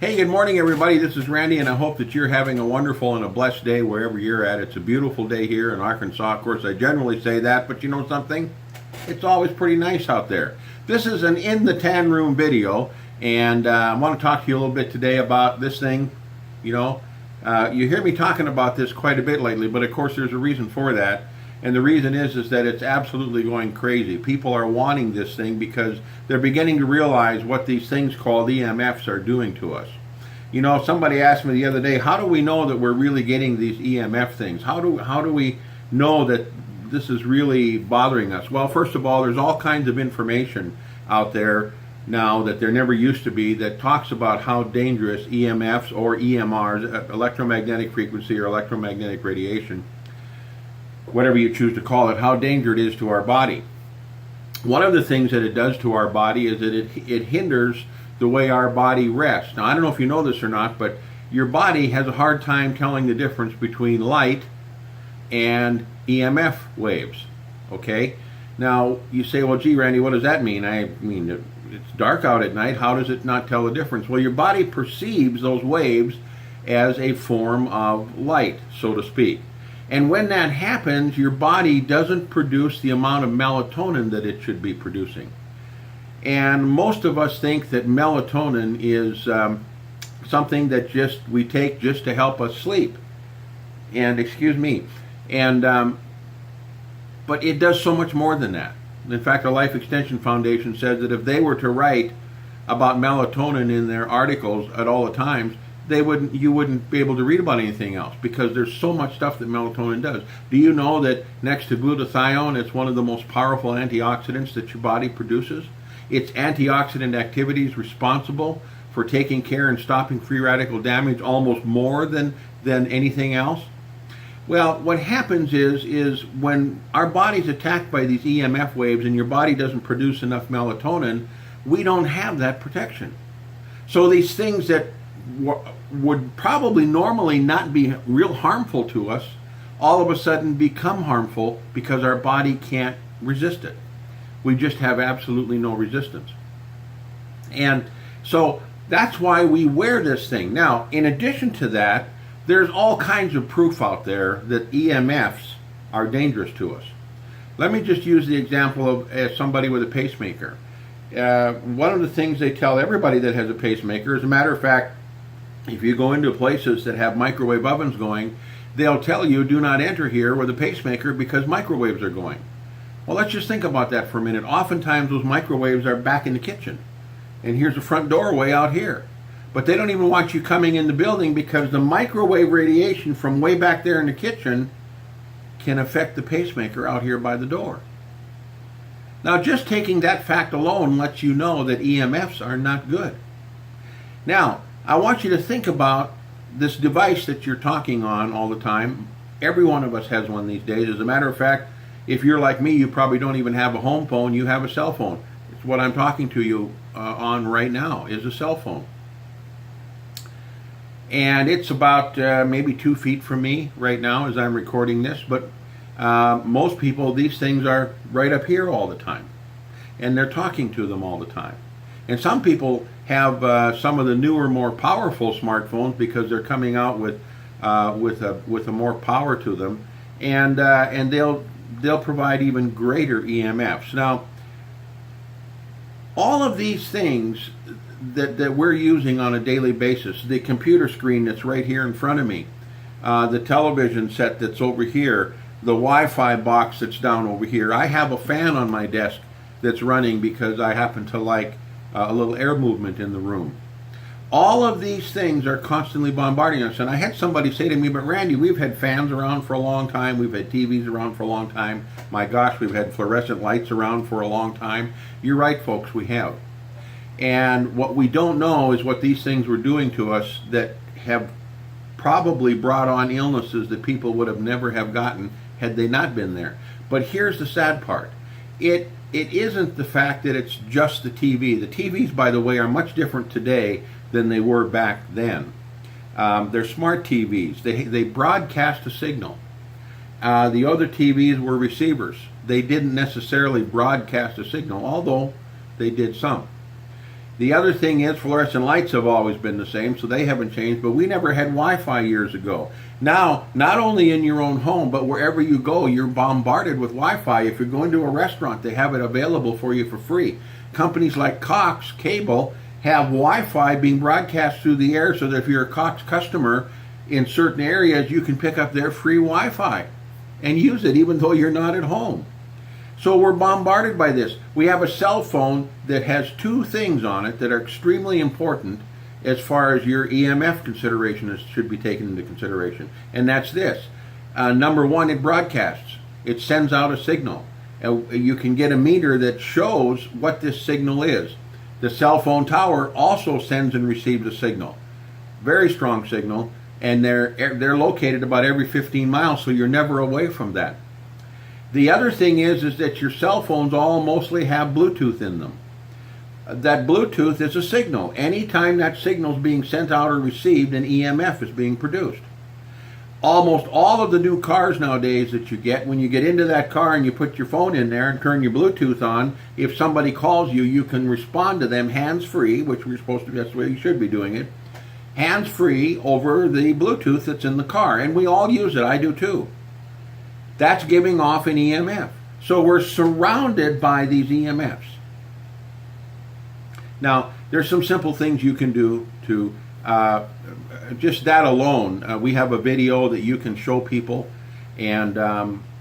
Hey, good morning, everybody. This is Randy, and I hope that you're having a wonderful and a blessed day wherever you're at. It's a beautiful day here in Arkansas. Of course, I generally say that, but you know something? It's always pretty nice out there. This is an In the Tan Room video, and I want to talk to you a little bit today about this thing. You hear me talking about this quite a bit lately, but of course there's a reason for that. And the reason is that it's absolutely going crazy. People are wanting this thing because they're beginning to realize what these things called EMFs are doing to us. You know, somebody asked me the other day, how do we know that we're really getting these EMF things? How do we know that this is really bothering us? Well, first of all, there's all kinds of information out there now that there never used to be that talks about how dangerous EMFs or EMRs, electromagnetic frequency or electromagnetic radiation, whatever you choose to call it, how dangerous it is to our body. One of the things that it does to our body is that it hinders the way our body rests. Now, I don't know if you know this or not, but your body has a hard time telling the difference between light and EMF waves, okay? Now, you say, well, gee, Randy, what does that mean? I mean, it's dark out at night. How does it not tell the difference? Well, your body perceives those waves as a form of light, so to speak. And when that happens, your body doesn't produce the amount of melatonin that it should be producing. And most of us think that melatonin is something that we take just to help us sleep. And but it does so much more than that. In fact, the Life Extension Foundation says that if they were to write about melatonin in their articles at all the times, you wouldn't be able to read about anything else because there's so much stuff that melatonin does. Do you know that next to glutathione, it's one of the most powerful antioxidants that your body produces? Its antioxidant activity is responsible for taking care and stopping free radical damage almost more than anything else. Well, what happens is when our body's attacked by these EMF waves and your body doesn't produce enough melatonin, we don't have that protection. So these things that would probably normally not be real harmful to us, all of a sudden become harmful because our body can't resist it. We just have absolutely no resistance. And so that's why we wear this thing. Now, in addition to that, there's all kinds of proof out there that EMFs are dangerous to us. Let me just use the example of somebody with a pacemaker. One of the things they tell everybody that has a pacemaker, as a matter of fact, if you go into places that have microwave ovens going, they'll tell you do not enter here with a pacemaker because microwaves are going. Well, let's just think about that for a minute. Oftentimes those microwaves are back in the kitchen, and here's the front doorway out here. But they don't even want you coming in the building because the microwave radiation from way back there in the kitchen can affect the pacemaker out here by the door. Now, just taking that fact alone lets you know that EMFs are not good. Now, I want you to think about this device that you're talking on all the time. Every one of us has one these days. As a matter of fact, if you're like me, you probably don't even have a home phone, you have a cell phone. It's what I'm talking to you on right now is a cell phone. And it's about maybe 2 feet from me right now as I'm recording this, but most people, these things are right up here all the time. And they're talking to them all the time. And some people have some of the newer, more powerful smartphones because they're coming out with a more power to them, and they'll provide even greater EMFs. Now, all of these things that we're using on a daily basis, the computer screen that's right here in front of me, the television set that's over here, the Wi-Fi box that's down over here. I have a fan on my desk that's running because I happen to like a little air movement in the room. All of these things are constantly bombarding us. And I had somebody say to me, but Randy, we've had fans around for a long time. We've had TVs around for a long time. My gosh, we've had fluorescent lights around for a long time. You're right, folks, we have. And what we don't know is what these things were doing to us that have probably brought on illnesses that people would have never have gotten had they not been there. But here's the sad part. It isn't the fact that it's just the TV. The TVs, by the way, are much different today than they were back then. They're smart TVs. They broadcast a signal. The other TVs were receivers. They didn't necessarily broadcast a signal, although they did some. The other thing is fluorescent lights have always been the same, so they haven't changed, but we never had Wi-Fi years ago. Now, not only in your own home, but wherever you go, you're bombarded with Wi-Fi. If you're going to a restaurant, they have it available for you for free. Companies like Cox Cable have Wi-Fi being broadcast through the air so that if you're a Cox customer in certain areas, you can pick up their free Wi-Fi and use it even though you're not at home. So we're bombarded by this. We have a cell phone that has two things on it that are extremely important as far as your EMF consideration should be taken into consideration. And that's this. Number one, it broadcasts. It sends out a signal. You can get a meter that shows what this signal is. The cell phone tower also sends and receives a signal. Very strong signal. And they're located about every 15 miles, so you're never away from that. The other thing is that your cell phones all mostly have Bluetooth in them. That Bluetooth is a signal. Anytime that signal is being sent out or received, an EMF is being produced. Almost all of the new cars nowadays that you get, when you get into that car and you put your phone in there and turn your Bluetooth on, if somebody calls you, you can respond to them hands-free, which we're supposed to, that's the way you should be doing it, hands-free over the Bluetooth that's in the car. And we all use it. I do too. That's giving off an EMF. So we're surrounded by these EMFs. Now, there's some simple things you can do to, just that alone. We have a video that you can show people, and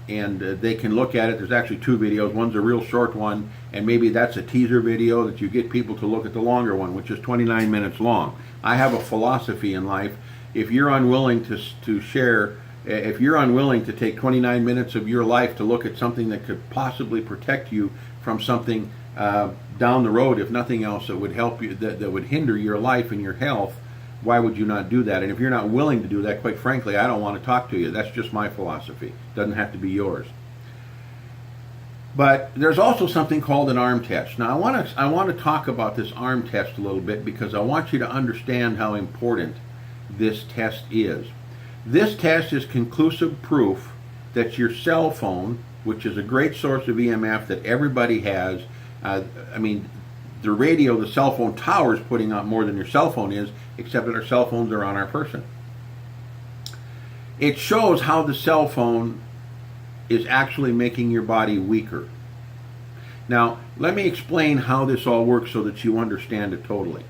they can look at it. There's actually two videos. One's a real short one, and maybe that's a teaser video that you get people to look at the longer one, which is 29 minutes long. I have a philosophy in life. If you're unwilling to share, if you're unwilling to take 29 minutes of your life to look at something that could possibly protect you from something down the road, if nothing else, that would help you, that would hinder your life and your health, why would you not do that? And if you're not willing to do that, quite frankly, I don't want to talk to you. That's just my philosophy. It doesn't have to be yours. But there's also something called an arm test. Now, I want to talk about this arm test a little bit because I want you to understand how important this test is. This test is conclusive proof that your cell phone, which is a great source of EMF that everybody has, the radio, the cell phone tower is putting out more than your cell phone is, except that our cell phones are on our person. It shows how the cell phone is actually making your body weaker. Now, let me explain how this all works so that you understand it totally.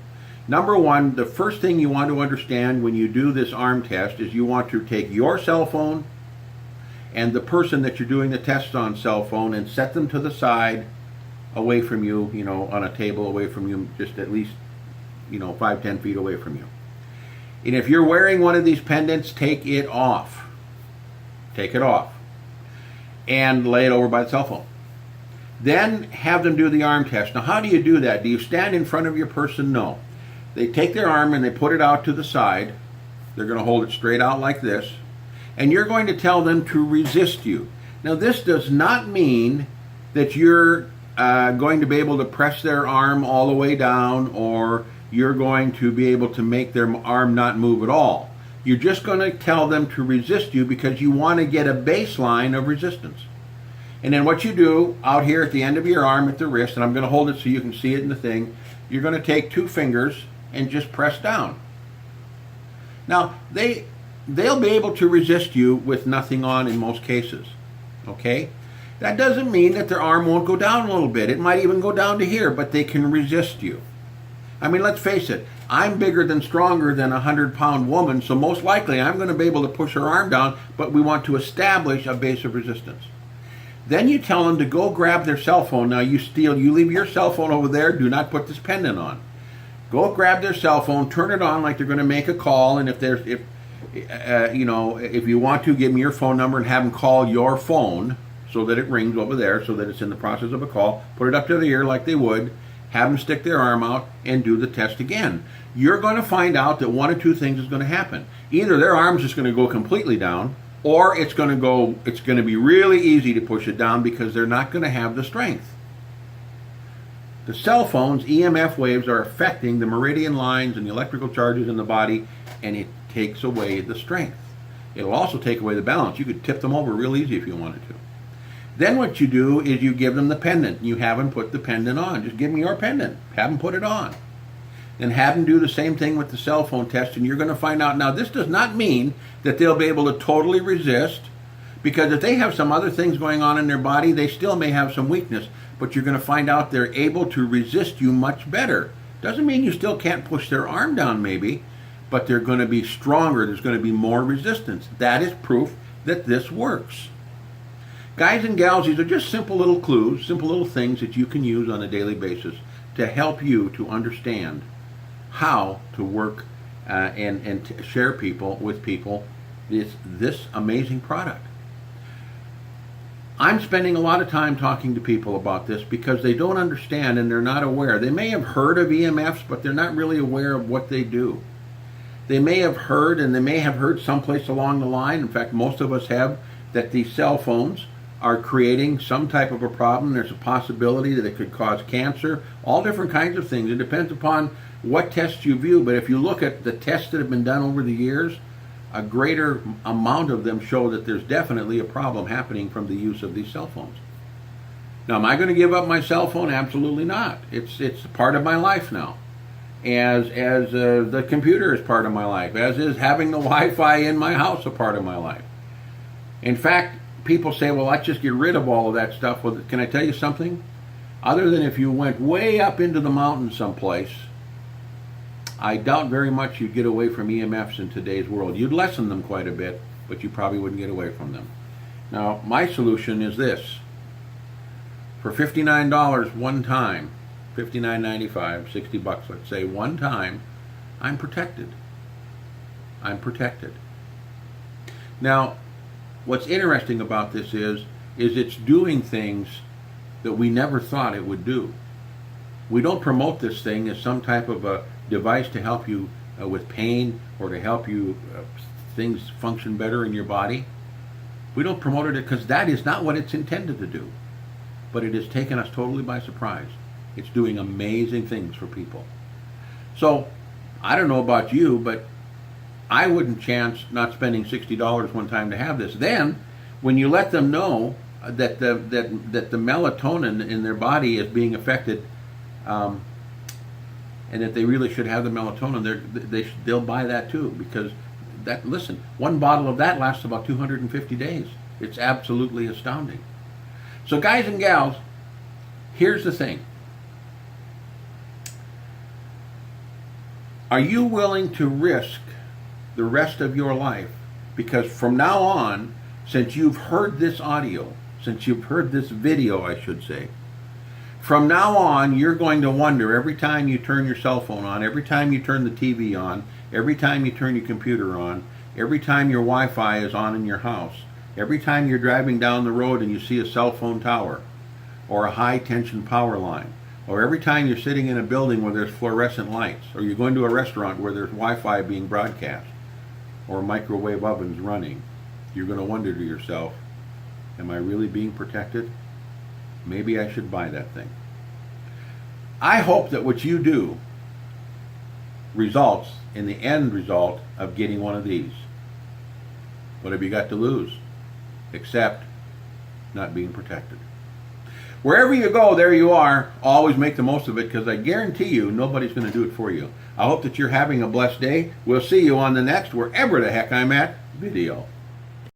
Number one, the first thing you want to understand when you do this arm test is you want to take your cell phone and the person that you're doing the test on cell phone and set them to the side away from you, on a table away from you, just at least, 5-10 feet away from you. And if you're wearing one of these pendants, take it off. Take it off. And lay it over by the cell phone. Then have them do the arm test. Now, how do you do that? Do you stand in front of your person? No. They take their arm and they put it out to the side. They're going to hold it straight out like this. And you're going to tell them to resist you. Now, this does not mean that you're going to be able to press their arm all the way down, or you're going to be able to make their arm not move at all. You're just going to tell them to resist you because you want to get a baseline of resistance. And then what you do out here at the end of your arm at the wrist, and I'm going to hold it so you can see it in the thing, you're going to take 2 fingers and just press down. Now, they'll be able to resist you with nothing on in most cases. Okay? That doesn't mean that their arm won't go down a little bit. It might even go down to here, but they can resist you. I mean, let's face it. I'm bigger than stronger than a 100-pound woman, so most likely I'm going to be able to push her arm down, but we want to establish a base of resistance. Then you tell them to go grab their cell phone. Now you leave your cell phone over there. Do not put this pendant on. Go grab their cell phone, turn it on like they're going to make a call, and if you want to, give me your phone number and have them call your phone so that it rings over there, so that it's in the process of a call. Put it up to the ear like they would. Have them stick their arm out and do the test again. You're going to find out that one of two things is going to happen. Either their arm's just going to go completely down, or it's going to be really easy to push it down because they're not going to have the strength. The cell phone's EMF waves are affecting the meridian lines and the electrical charges in the body, and it takes away the strength. It'll also take away the balance. You could tip them over real easy if you wanted to. Then what you do is you give them the pendant. You have them put the pendant on. Just give them your pendant. Have them put it on. and have them do the same thing with the cell phone test, and you're going to find out. Now, this does not mean that they'll be able to totally resist, because if they have some other things going on in their body, they still may have some weakness, but you're going to find out they're able to resist you much better. Doesn't mean you still can't push their arm down maybe, but they're going to be stronger. There's going to be more resistance. That is proof that this works. Guys and gals, these are just simple little clues, simple little things that you can use on a daily basis to help you to understand how to work and share with people this amazing product. I'm spending a lot of time talking to people about this because they don't understand and they're not aware. They may have heard of EMFs, but they're not really aware of what they do. They may have heard, and they may have heard someplace along the line, in fact most of us have, that these cell phones are creating some type of a problem. There's a possibility that it could cause cancer, all different kinds of things. It depends upon what tests you view, but if you look at the tests that have been done over the years, a greater amount of them show that there's definitely a problem happening from the use of these cell phones. Now, am I going to give up my cell phone? Absolutely not. It's part of my life now. As the computer is part of my life, as is having the Wi-Fi in my house a part of my life. In fact, people say, well, let's just get rid of all of that stuff. Well, can I tell you something? Other than if you went way up into the mountains someplace, I doubt very much you'd get away from EMFs in today's world. You'd lessen them quite a bit, but you probably wouldn't get away from them. Now, my solution is this. For $59 one time, $59.95, $60, let's say, one time, I'm protected. I'm protected. Now, what's interesting about this is it's doing things that we never thought it would do. We don't promote this thing as some type of a device to help you with pain or to help you things function better in your body. We don't promote it because that is not what it's intended to do. But it has taken us totally by surprise. It's doing amazing things for people. So, I don't know about you, but I wouldn't chance not spending $60 one time to have this. Then, when you let them know that the melatonin in their body is being affected, and that they really should have the melatonin, they'll buy that too, because listen, one bottle of that lasts about 250 days. It's absolutely astounding. So guys and gals, here's the thing. Are you willing to risk the rest of your life? Because from now on, since you've heard this audio, since you've heard this video, I should say, from now on, you're going to wonder every time you turn your cell phone on, every time you turn the TV on, every time you turn your computer on, every time your Wi-Fi is on in your house, every time you're driving down the road and you see a cell phone tower or a high-tension power line, or every time you're sitting in a building where there's fluorescent lights, or you're going to a restaurant where there's Wi-Fi being broadcast, or microwave ovens running, you're going to wonder to yourself, am I really being protected? Maybe I should buy that thing. I hope that what you do results in the end result of getting one of these. What have you got to lose? Except not being protected. Wherever you go, there you are. Always make the most of it, because I guarantee you nobody's going to do it for you. I hope that you're having a blessed day. We'll see you on the next, wherever the heck I'm at, video.